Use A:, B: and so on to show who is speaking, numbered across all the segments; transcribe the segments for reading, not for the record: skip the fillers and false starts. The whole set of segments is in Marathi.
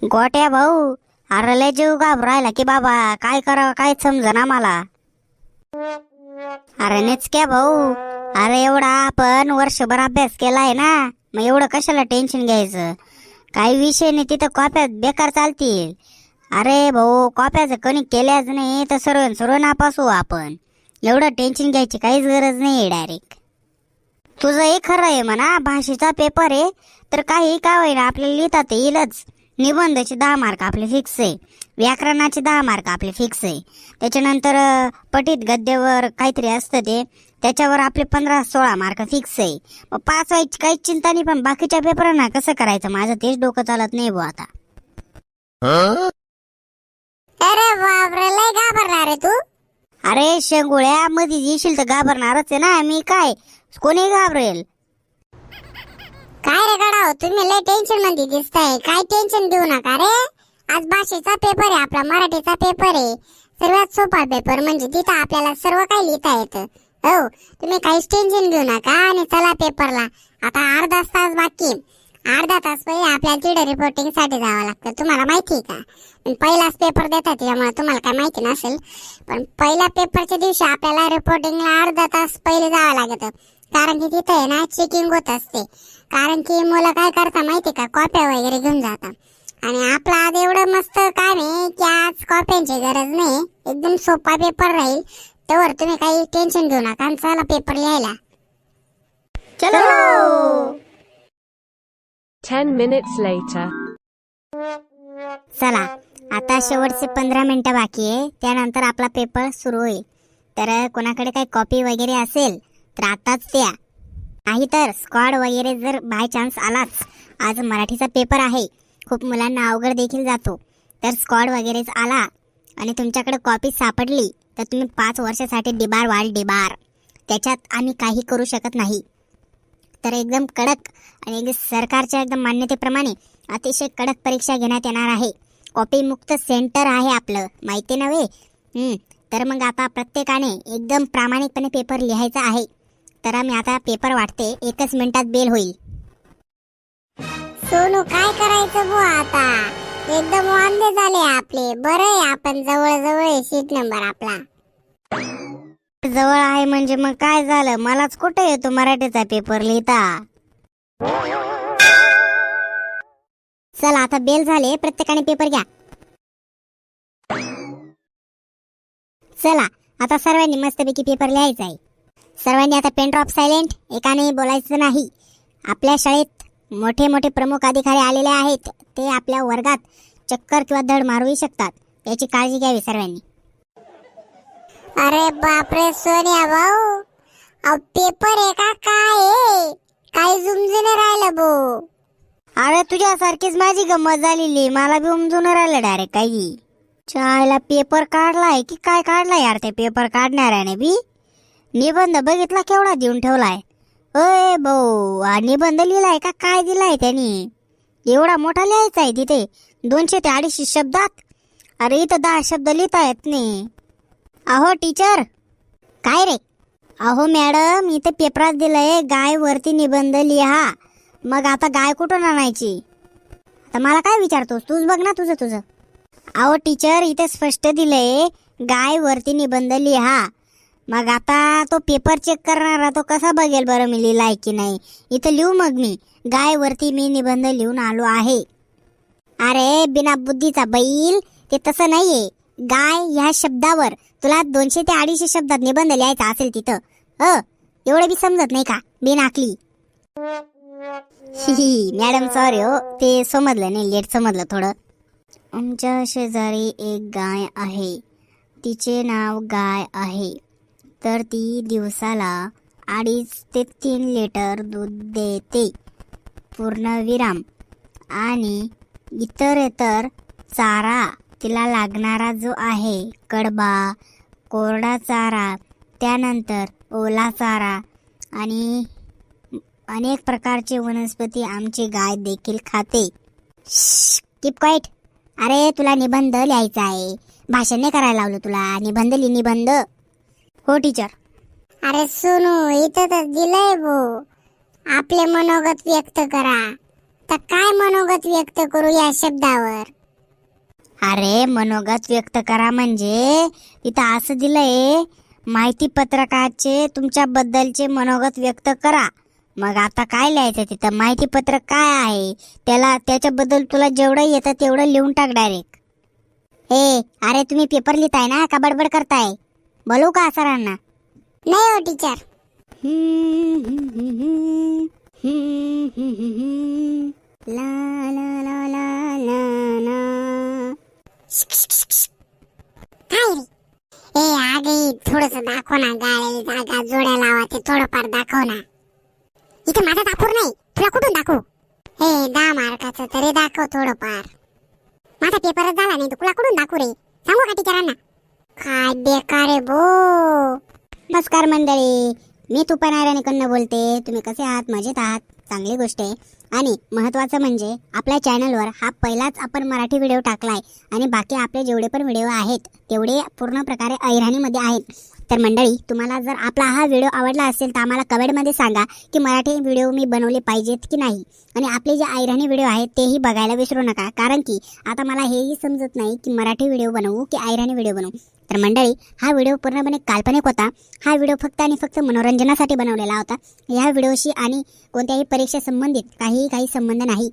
A: गोट्या भाऊ, अरे लय जीव घाबरायला की बाबा, काय करावं काय समजना मला. अरे नेचक्या भाऊ, अरे एवढा आपण वर्षभर अभ्यास केलाय ना, मग एवढं कशाला टेन्शन घ्यायचं. काही विषय नाही तिथं, कॉप्यात बेकार चालतील. अरे भाऊ, कॉप्याचं कणिक केल्याच नाही तर सर्व नापासू आपण. एवढं टेन्शन घ्यायची काहीच गरज नाही. डायरेक्ट तुझं एक खरं आहे म्हणा, भाषेचा पेपर आहे तर काही का होईना आपल्याला लिहितात येईलच. निबंधाचे 10 मार्क आपले फिक्स आहे, व्याकरणाचे 10 मार्क आपले फिक्स आहे. त्याच्यानंतर पठित गद्यावर काहीतरी असतं ते, त्याच्यावर आपले 15-16 मार्क फिक्स आहे. मग पास व्हायची काही चिंता नाही, पण बाकीच्या पेपरांना कसं करायचं माझं तेच डोकं चालत नाही भाऊ आता.
B: अरे बापरे, लय घाबरणार आहे तू.
A: अरे शेंगुळ्या, मध्ये येशील तर घाबरणारच आहे ना मी, काय कोणी घाबरेल.
B: काय रे गडाव, तुम्ही लय टेन्शन मध्ये दिसताय. काय टेन्शन घेऊ नका रे. आज भाषेचा पेपर आहे आपला, मराठीचा पेपर आहे. सर्वात सोपा पेपर, म्हणजे तिथं आपल्याला सर्व काही लिहिता येतं. हो, तुम्ही काहीच टेन्शन घेऊ नका आणि चला पेपरला. आता अर्धा तास बाकी. अर्धा तास पहिले आपल्याला तिथे रिपोर्टिंग साठी जावं लागतं. तुम्हाला माहिती आहे का? पहिलाच पेपर देतात त्यामुळे तुम्हाला काय माहिती नसेल, पण पहिल्या पेपरच्या दिवशी आपल्याला रिपोर्टिंगला अर्धा तास पहिले जावं लागतं. कारण की तिथे आहे ना चेकिंग होत असते. कारण की मुलं काय करता माहिती का, कॉप्या वगैरे घेऊन जातात. आणि आपला आज एवढं मस्त काम आहे की आज कॉप्यांची गरज नाही, एकदम सोपा पेपर राहील. त्यावर तुम्ही काही टेन्शन घेऊ नका आणि चला पेपर लिहायला.
A: चलो
C: 10 minutes later.
A: चला, आता शेवटचे 15 मिनिटं बाकी आहे, त्यानंतर आपला पेपर सुरू होईल. तर कोणाकडे काही कॉपी वगैरे असेल तर आताच द्या, नाही तर स्क्वॉड वगैरे जर बाय चान्स आलाच, आज मराठीचा पेपर आहे, खूप मुलांना अवघड देखील जातो, तर स्क्वॉड वगैरेच आला आणि तुमच्याकडे कॉपी सापडली तर तुम्ही 5 वर्षासाठी डिबार वाल डिबार. त्याच्यात आम्ही काही करू शकत नाही. तर एकदम कडक आणि एकदम सरकारच्या एकदम मान्यतेप्रमाणे अतिशय कडक परीक्षा घेण्यात येणार आहे. कॉपी मुक्त सेंटर आहे आपलं, माहिती नव्हे. तर मग आता प्रत्येकाने एकदम प्रामाणिकपणे पेपर लिहायचा आहे. तर आम्ही आता पेपर वाटते, 1च मिनिटात बेल होईल.
B: सोनू, काय करायचं बुवा आता? एकदम वांदे झाले आपले. बरं आहे आपण जवळ आहे सीट नंबर आपला.
A: जवळ आहे म्हणजे मग काय झालं, मलाच कुठे येतो मराठीचा पेपर लिहिता. चला आता बेल झाले, प्रत्येकाने पेपर घ्या. चला आता सर्वांनी मस्तपैकी पेपर लिहायचा आहे. सर्वांनी आता पेन ड्रॉप सायलेंट, एकाने बोलायचं नाही. आपल्या शाळेत मोठे मोठे प्रमुख अधिकारी आलेले आहेत, ते आपल्या वर्गात चक्कर किंवा धड मारूही शकतात, याची काळजी घ्यावी सर्वांनी.
B: अरे बापरे सोनिया भाऊ, अहो पेपर आहे का काय आहे? काय जुमजुन राहिलं भाऊ.
A: अरे तुझ्यासारखीच माझी गंमत झालेली, मला बी उमजून राहिलं डायरेक्ट. काही चायला पेपर काढलाय की काय काढलाय यार, ते पेपर काढणाऱ्याने बी निबंध बघितला केवढा देऊन ठेवलाय. अय भाऊ, हा निबंध लिहिलाय का काय दिलाय त्यांनी? एवढा मोठा लिहायचा आहे तिथे, 200 ते 250 शब्दात. अरे इथं 10 शब्द लिहिता येत नाही. अहो टीचर. काय रे? अहो मॅडम, इथे पेपरात दिलंय गाय वरती निबंध लिहा. मग आता गाय कुठून आणायची? आता मला काय विचारतोस, तूच बघ ना तुझं. अहो टीचर, इथे स्पष्ट दिलंय गाय वरती निबंध लिहा. मग आता तो पेपर चेक करणारा तो कसा बघेल बरं मी लिहिलाय की नाही? इथं लिहू मग मी गाय वरती मी निबंध लिहून आलो आहे. अरे बिना बुद्धीचा बैल, ते तसं नाहीये. गाय ह्या शब्दावर तुला 200 ते 250 शब्दात निबंध लिहायचा असेल तिथं, एवढं बी समजत नाही का बिनाकली? मॅडम सॉरी हो, ते समजलं नाही, लेट समजलं थोडं. आमच्या शेजारी एक गाय आहे, तिचे नाव गाय आहे. तर ती दिवसाला 2.5 ते 3 लिटर दूध देते, पूर्णविराम. आणि इतर चारा तिला लागणारा जो आहे, कडबा, कोरडा चारा, त्यानंतर ओला चारा आणि अनेक प्रकारचे वनस्पती आमची गाय देखील खाते. Keep quiet. अरे तुला निबंध लिहायचा आहे, भाषण नाही करायला लावलं तुला. निबंध लिही, निबंध. हो टीचर.
B: अरे सोनू, इथं तर दिलंय भाऊ, आपले मनोगत व्यक्त करा. आता काय मनोगत व्यक्त करू या शब्दावर?
A: अरे मनोगत व्यक्त करा म्हणजे इथं असं दिलंय, माहिती पत्रकाचे तुमच्याबद्दलचे मनोगत व्यक्त करा. मग आता काय लिहायचं तिथं? माहिती पत्रक काय आहे त्याच्याबद्दल तुला जेवढं येतं तेवढं लिहून टाक डायरेक्ट. अरे तुम्ही पेपर लिहिताय ना का बडबड करताय? बोलू का सरांना?
B: नाही हो टीचर.
A: ला ला ला ला ला ला.
B: काय रे? आगे थोडस दाखव ना, गाळे जागा जोड्या लावा ते थोडंफार दाखव ना. इथे माझा दाखवूर नाही, तुला कुठून दाखवू? 10 मार्काचं तरी दाखव थोडंफार. माझा पेपरच झाला नाही, तुला कुठून दाखवू रे? सांगू का टीचरांना? काय बेकार आहे भो.
A: नमस्कार मंडळी, मी तुपा नारायणकडनं बोलते. तुम्ही कसे आहात? मजेत आहात? चांगली गोष्ट आहे. आणि महत्त्वाचं म्हणजे आपल्या चॅनलवर हा पहिलाच आपण मराठी व्हिडिओ टाकलाय आणि बाकी आपले जेवढे पण व्हिडिओ आहेत तेवढे पूर्ण प्रकारे अहिराणीमध्ये आहेत. तर मंडळी, तुम्हाला जर आपला हा व्हिडिओ आवडला असेल तर आम्हाला कमेंटमध्ये सांगा की मराठी व्हिडिओ मी बनवले पाहिजेत की नाही. आणि आपले जे अहिराणी व्हिडिओ आहेत तेही बघायला विसरू नका, कारण की आता मला हेही समजत नाही की मराठी व्हिडिओ बनवू की अहिराणी व्हिडिओ बनवू. तर मंडळी, हा व्हिडिओ पूर्णपणे काल्पनिक होता. हा व्हिडिओ फक्त आणि फक्त मनोरंजनासाठी बनवलेला होता. या व्हिडिओशी आणि कोणत्याही परीक्षा संबंधित काही संबंध नाही.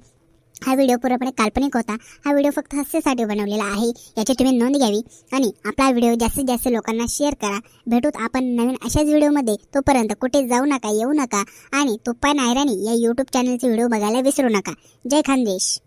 A: हा व्हिडिओ पूर्णपणे काल्पनिक होता. हा व्हिडिओ फक्त हास्यासाठी बनवलेला आहे, याची तुम्ही नोंद घ्यावी. आणि आपला व्हिडिओ जास्तीत जास्त लोकांना शेअर करा. भेटूत आपण नवीन अशाच व्हिडिओमध्ये. तोपर्यंत कुठे जाऊ नका, येऊ नका. आणि तुप्पा नायराणी या यूट्यूब चॅनलचे व्हिडिओ बघायला विसरू नका. जय खानदेश.